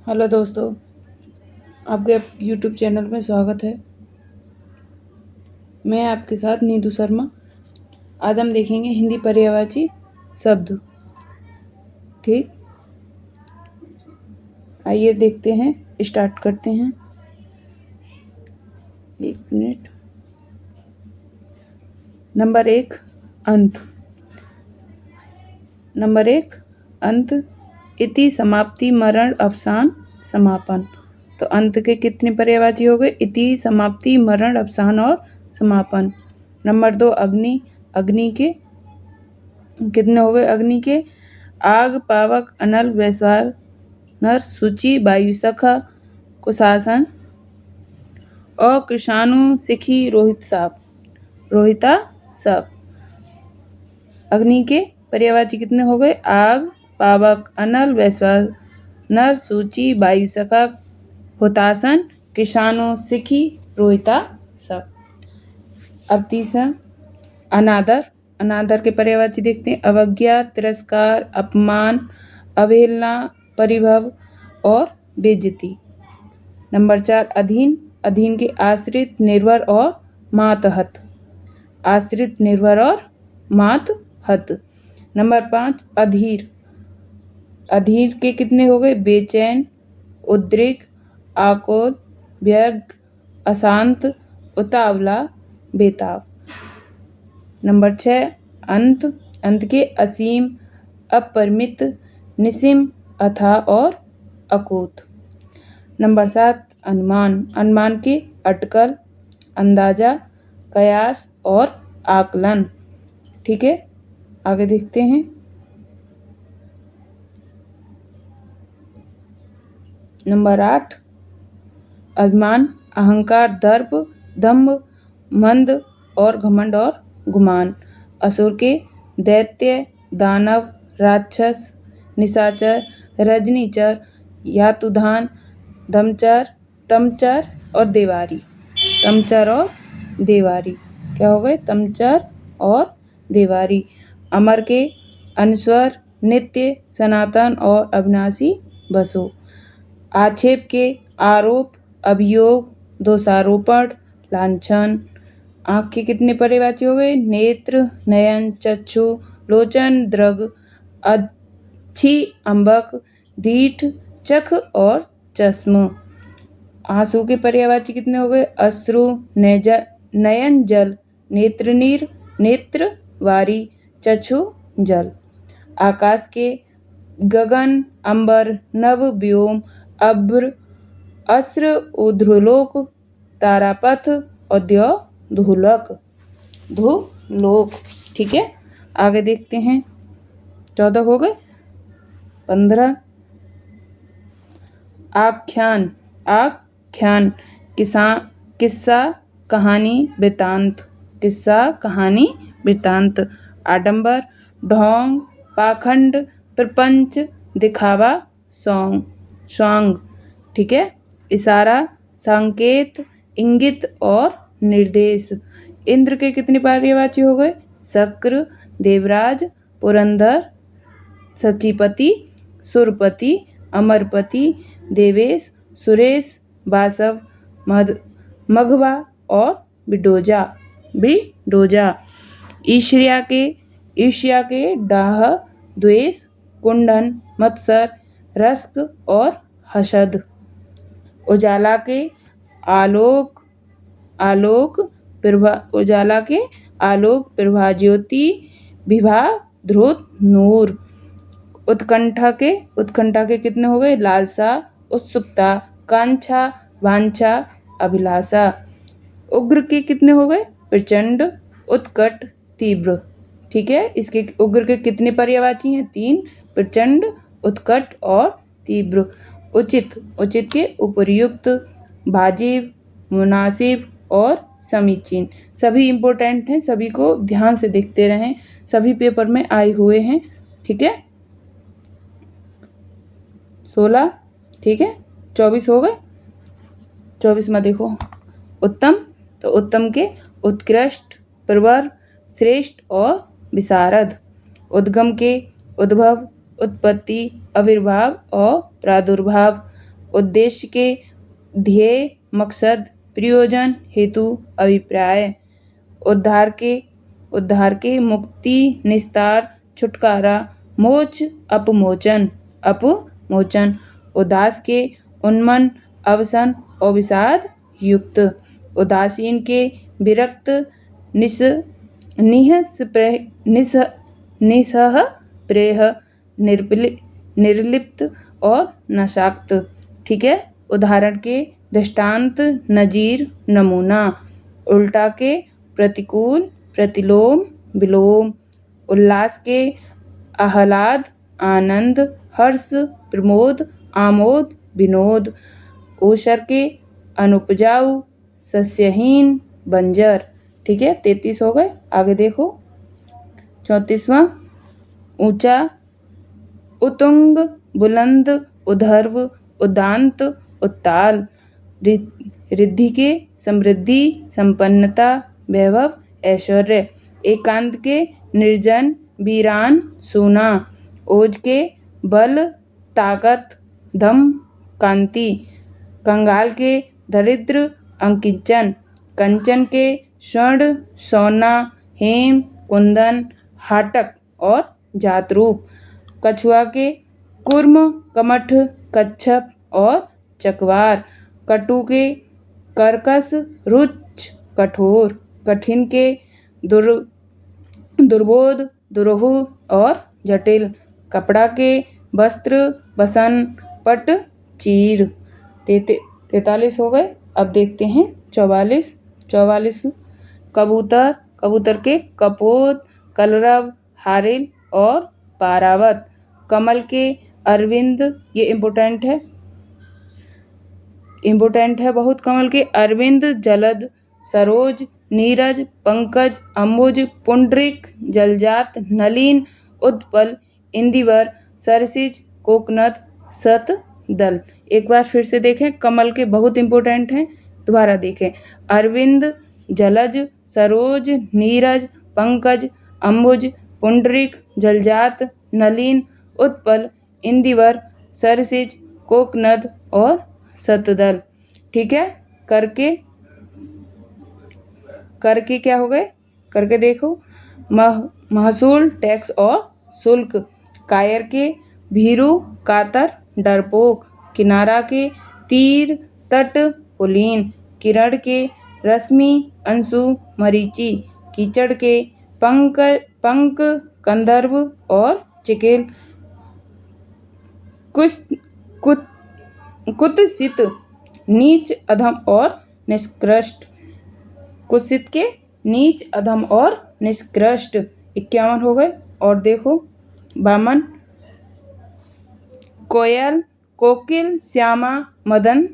Hello दोस्तों, आपके YouTube channel में स्वागत है। मैं आपके साथ नीतू शर्मा। आज हम देखेंगे हिंदी पर्यायवाची शब्द। ठीक, आइए देखते हैं, स्टार्ट करते हैं। 1 मिनट। नंबर 1 अंत। नंबर 1 अंत। इति समाप्ति मरण अवसान समापन। तो अंत के कितने पर्यायवाची हो गए? इति, समाप्ति, मरण, अवसान और समापन। नंबर 2 अग्नि। अग्नि के कितने हो गए? अग्नि के आग, पावक, अनल, वैश्वानर, सूचि, वायु सखा, कुशासन और कृषाणु, सिखी, रोहित साप, रोहिता साप। अग्नि के पर्यायवाची कितने हो गए? आग, पावक, अनल, वैश्वानर, सूचि, वायु सखा, हुतासन, कृषाणु, सिखी, रोहिता साप। अब तीसरा अनादर। अनादर के पर्यायवाची देखते हैं। अवज्ञा, तिरस्कार, अपमान, अवहेलना, परिभव और बेइज्जती। नंबर 4 अधीन। अधीन के आश्रित, निर्भर और मातहत। आश्रित, निर्भर और मातहत। नंबर 5 अधीर। अधीर के कितने हो गए? बेचैन, उद्रेक, आकुल, व्यग्र, अशांत, उतावला, बेताब। नंबर 6 अंत। अंत के असीम, अपरिमित, निसीम, अथाह और अकूत। नंबर 7 अनुमान। अनुमान के अटकल, अंदाजा, कयास और आकलन। ठीक है, आगे देखते हैं। नंबर 8 अभिमान, अहंकार, दर्प, दंभ, मंद और घमंड और गुमान। असुर के दैत्य, दानव, राक्षस, निशाचर, रजनीचर, यातुधान, धमचर, तमचर और देवारी। तमचर और देवारी क्या हो गए? तमचर और देवारी। अमर के अनश्वर, नित्य, सनातन और अविनाशी बसु। आक्षेप के आरोप, अभियोग, दोषारोपण, लांछन। आँख के कितने पर्यायवाची हो गए? नेत्र, नयन, चक्षु, लोचन, दृग, अच्छी, अम्बक, दीठ, चख और चश्म। आंसू के पर्यायवाची कितने हो गए? अश्रु, नयन जल, नेत्र नीर, नेत्र वारी, चक्षु जल। आकाश के गगन, अंबर, नभ, व्योम, अभ्र, अस्र, ऊर्ध्वलोक, तारापथ और द्योधूलोक। धूलोक। ठीक है, आगे देखते हैं। 14 हो गए। 15 आख्यान। आख्यान किस्सा, कहानी, वृत्तांत। किस्सा, कहानी, वृत्तांत। आडंबर, ढोंग, पाखंड, प्रपंच, दिखावा, सॉन्ग। ठीक है, इशारा, संकेत, इंगित और निर्देश। इंद्र के कितने पर्यायवाची हो गए? शक्र, देवराज, पुरंदर, सचिपति, सुरपति, अमरपति, देवेश, सुरेश, वासव, मघवा और बिडोजा। ईर्ष्या के डाह, द्वेष, कुंडन, मत्सर, रस्क और हसद। उजाला के आलोक प्रभा ज्योति, विभा ध्रुत नूर। उत्कंठा के कितने हो गए? लालसा, उत्सुकता, कांक्षा, वांछा, अभिलाषा। उग्र के कितने हो गए? प्रचंड, उत्कट, तीव्र। ठीक है, इसके उग्र के कितने पर्यायवाची हैं? 3 प्रचंड, उत्कट और तीव्र। उचित के उपर्युक्त, वाजिब, मुनासिब और समीचीन। सभी इम्पोर्टेंट हैं, सभी को ध्यान से देखते रहें, सभी पेपर में आए हुए हैं। ठीक है, 16। ठीक है, 24 हो गए। 24 में देखो उत्तम। तो उत्तम के उत्कृष्ट, प्रवर, श्रेष्ठ और विशारद। उद्गम के उद्भव, उत्पत्ति, आविर्भाव और प्रादुर्भाव। उद्देश्य के, ध्येय, मकसद, प्रयोजन, हेतु, अभिप्राय। उद्धार के मुक्ति, निस्तार, छुटकारा, मोक्ष, अपमोचन। उदास के उन्मन, अवसान और विषाद युक्त। उदासीन के विरक्त, निस्सह, निर्लिप्त और नशाक्त। ठीक है। उदाहरण के दृष्टांत, नजीर, नमूना। उल्टा के प्रतिकूल, प्रतिलोम, विलोम। उल्लास के आह्लाद, आनंद, हर्ष, प्रमोद, आमोद, विनोद। ओसर के अनुपजाऊ, सस्यहीन, बंजर। ठीक है। 33 हो गए। आगे देखो 34वां, ऊंचा, उत्तुंग, बुलंद, उद्धर्व, उदांत, उत्ताल। रिद्धि के समृद्धि, संपन्नता, वैभव, ऐश्वर्य। एकांत के निर्जन, वीरान, सूना। ओज के बल, ताकत, दम, कांति। कंगाल के दरिद्र, अंकिंचन। कंचन के स्वर्ण, सोना, हेम, कुंदन, हाटक और जातरूप। कछुआ के कूर्म, कमठ, कच्छप और चकवार। कटु के कर्कश, रुच्छ, कठोर। कठिन के दुर्बोध, दुरूह और जटिल। कपड़ा के वस्त्र, बसन, पट, चीर। 43 हो गए। अब देखते हैं 44। कबूतर के कपोत, कलरव, हारिल और पारावत। कमल के अरविंद, ये इम्पोर्टेंट है बहुत। कमल के अरविंद, जलद, सरोज, नीरज, पंकज, अम्बुज, पुंडरीक, जलजात, नलिन, उत्पल, इंदिवर, सरसिज, कोकनद, शतदल। एक बार फिर से देखें, कमल के बहुत इंपॉर्टेंट हैं, दोबारा देखें। अरविंद, जलज, सरोज, नीरज, पंकज, अम्बुज, पुंडरीक, जलजात, नलिन, उत्पल, इंदिवर, सरसिज, कोकनद और शतदल। ठीक है। करके क्या हो गए, करके देखो। महसूल, टैक्स और शुल्क। कायर के भीरू, कातर, डरपोक। किनारा के तीर, तट, पुलीन। किरण के रश्मि, अंशु, मरीचि। कीचड़ के पंक, कंदर्प और चिकिल। कुत्सित, नीच, अधम और निष्कृष्ट। कुत्सित के नीच, अधम और निष्कृष्ट। 51 हो गए। और देखो 52, कोयल, कोकिल, श्यामा, मदन,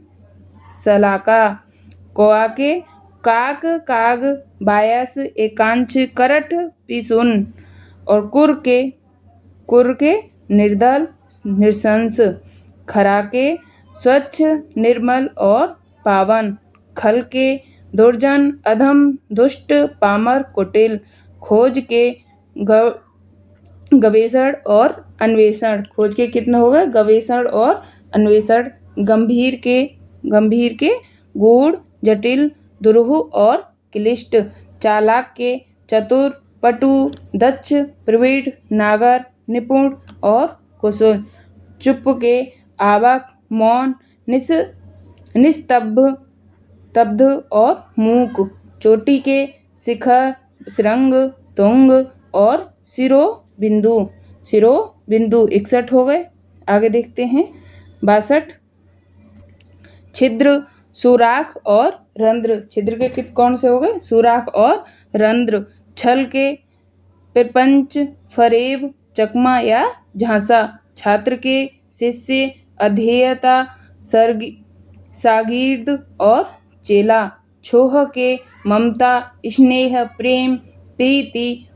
सलाका। कौआ के काक, काग, बायस, एकांश, करठ, पिसुन। और कुर के निर्दल, नृशंस। खरा के स्वच्छ, निर्मल और पावन। खल के दुर्जन, अधम, दुष्ट, पामर, कुटिल। खोज के गवेषण और अन्वेषण। खोज के कितने हो गए, गवेषण और अन्वेषण। गंभीर के गूढ़, जटिल, दुरूह और क्लिष्ट। चालाक के चतुर, पटु, दक्ष, प्रवीण, नागर, निपुण और कुशल। चुप के आवक, मौन, निस्तब्ध और मूक। चोटी के शिखर, श्रृंग, तुंग और शिरोबिंदु। 61 हो गए। आगे देखते हैं 62, छिद्र, सुराख और रंध्र। छिद्र के कौन से हो गए, सुराख और रंध्र। छल के प्रपंच, फरेब, चकमा या झांसा। छात्र के शिष्य, अधेयता, शागिर्द और चेला। छोह के ममता, स्नेह, प्रेम, प्रीति,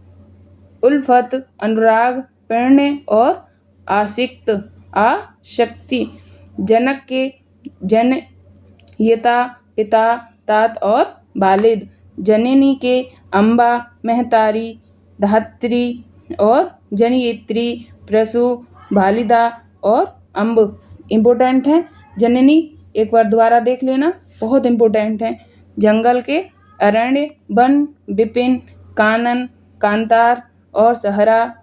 उल्फत, अनुराग, प्रणय और आसक्ति। जनक के जनयिता, पिता, तात और वालिद। जननी के अम्बा, महतारी, धात्री और जनयित्री, प्रसू, वालिदा और अम्ब। इम्पोर्टेंट है। जननी एक बार दोबारा देख लेना, बहुत इम्पोर्टेंट है। जंगल के, अरण्य, वन, विपिन, कानन, कांतार और सहरा,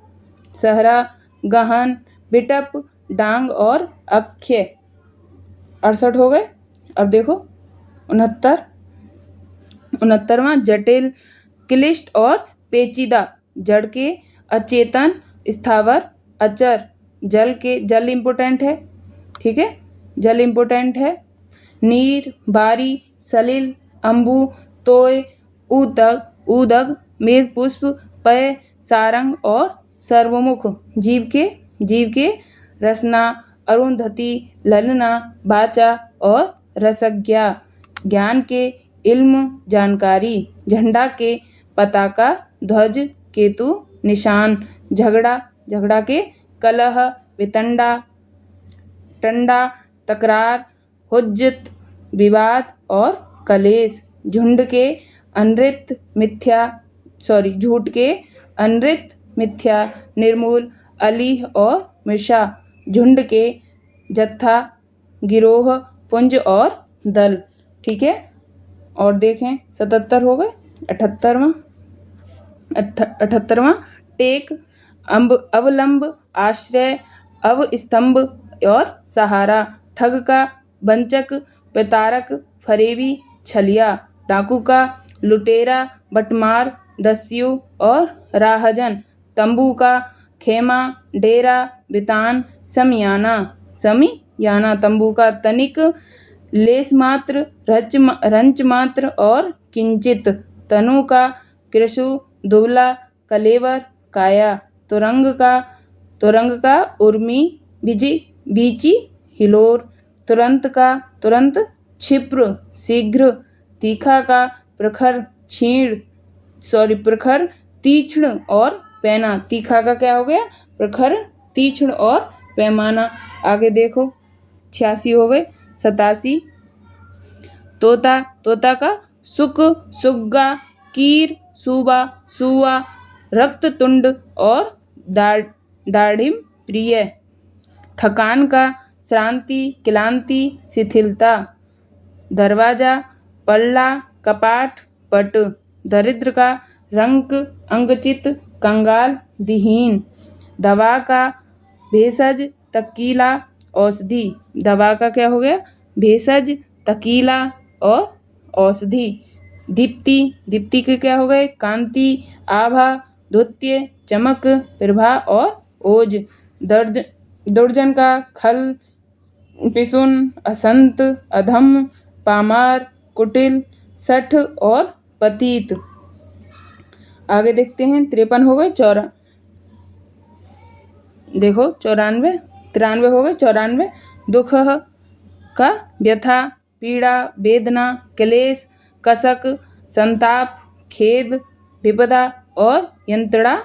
सहरा, गहन, बिटप, डांग और अक्षय। 68 हो गए। अब देखो 69वां जटिल, क्लिष्ट और पेचीदा। जड़ के, अचेतन, स्थावर, अचर। जल के, जल इम्पोर्टेंट है, ठीक है, जल इम्पोर्टेंट है। नीर, बारी, सलिल, अम्बु, तोय, ऊतक, ऊदक, मेघपुष्प, पय, सारंग और सर्वमुख। जीव के रसना, अरुंधति, ललना, वाचा और रसज्ञा। ज्ञान के, इल्म, जानकारी। झंडा के, पताका, ध्वज, केतु, निशान। झगड़ा, झगड़ा के, कलह, वितंडा, टंडा, तकरार, हुज्जत, विवाद और कलेश। झुंड के, अनृत, मिथ्या, झूठ के, अनृत, मिथ्या, निर्मूल, अलीह और मृषा। झुंड के, जत्था, गिरोह, पुंज और दल, ठीक है। और देखें 77 हो गए। 78वां टेक, अवलंब, आश्रय, अवस्तंभ और सहारा। ठग का, वंचक, प्रतारक, फरेबी, छलिया। डाकू का, लुटेरा, बटमार, दस्यु और राहजन। तंबू का, खेमा, डेरा, बितान, समियाना। तंबू का, तनिक, लेस मात्र, रंच मात्र और किंचित। तनु का, कृषु, दुबला, कलेवर, काया। तुरंग का, उर्मी, बीची, हिलोर। तुरंत का, तुरंत, क्षिप्र, शीघ्र। तीखा का, प्रखर, प्रखर, तीक्ष्ण और पैना। तीखा का क्या हो गया? प्रखर, तीक्ष्ण और पैमाना। आगे देखो 86 हो गए। 87 तोता का, सुक, सुग्गा, कीर, सूबा, सुआ, रक्ततुंड और दाढ़िम प्रिय। थकान का, श्रांति, क्लांति, शिथिलता। दरवाजा, पल्ला, कपाट, पट। दरिद्र का, रंक, अंगचित, कंगाल, दिहीन। दवा का, भेषज, तकीला, औषधि। दवा का क्या हो गया? भेषज, तकीला और औषधि। दीप्ति के क्या हो गए? कांति, आभा, द्वितीय, चमक, प्रभा और ओज। दुर्जन का, खल, पिसुन, असंत, अधम, पामार, कुटिल, सठ और पतित। आगे देखते हैं 53 हो गए। 93 हो गए। 94 दुख का, व्यथा, पीड़ा, वेदना, क्लेश, कसक, संताप, खेद, विपदा और यंत्रणा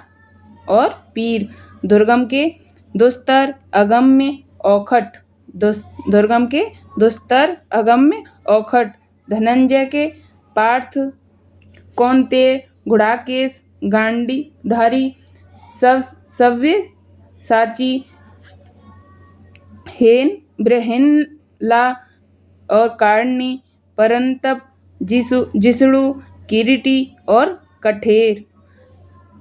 और पीर। दुर्गम के, दुस्तर, अगम्य, औखट। दुर्गम के, दुस्तर, अगम्य, औखट। धनंजय के, पार्थ, कौन्तेय, गुड़ाकेश, गांडीधारी, सव्य साची, हेन, बृहन्ला और कारणी, परंतप, जिष्णु, किरीटी और कठेर।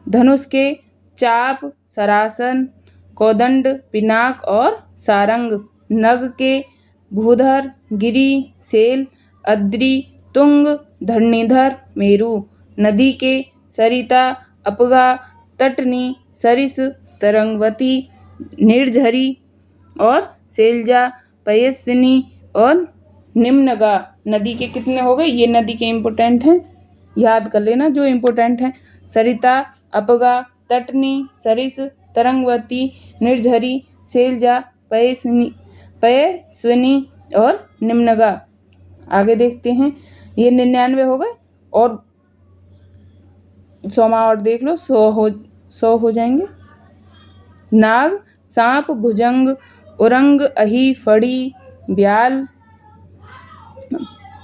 धनुष के, चाप, सरासन, कोदंड, पिनाक और सारंग। नग के, भूधर, गिरी, सेल, अद्रि, तुंग, धरणीधर, मेरु। नदी के, सरिता, अपगा, तटनी, सरिस, तरंगवती, निर्झरी और शैलजा, पयस्विनी और निम्नगा। नदी के कितने हो गए? ये नदी के इम्पोर्टेंट हैं, याद कर लेना जो इम्पोर्टेंट हैं। सरिता, अपगा, तटनी, सरिस, तरंगवती, निर्झरी, शैलजा, पयस्विनी और निम्नगा। आगे देखते हैं। ये 99 हो गए और 100 और देख लो। 100 हो जाएंगे। नाग, सांप, भुजंग, उरंग, अही, फड़ी, ब्याल,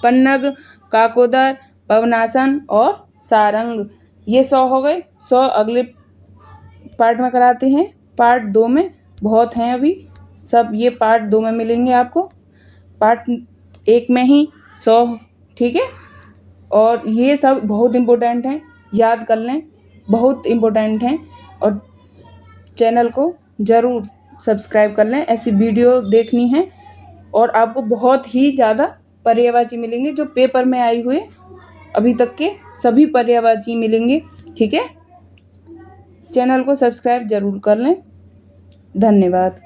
पन्नग, काकोदर, पवनासन और सारंग। ये 100 हो गए। 100 अगले पार्ट में कराते हैं। पार्ट 2 में बहुत हैं अभी सब, ये पार्ट 2 में मिलेंगे आपको। पार्ट 1 में ही 100, ठीक है। और ये सब बहुत इम्पोर्टेंट हैं, याद कर लें, बहुत इम्पोर्टेंट हैं। और चैनल को ज़रूर सब्सक्राइब कर लें, ऐसी वीडियो देखनी है। और आपको बहुत ही ज़्यादा पर्यायवाची मिलेंगे, जो पेपर में आई हुए अभी तक के सभी पर्यायवाची मिलेंगे, ठीक है। चैनल को सब्सक्राइब ज़रूर कर लें। धन्यवाद।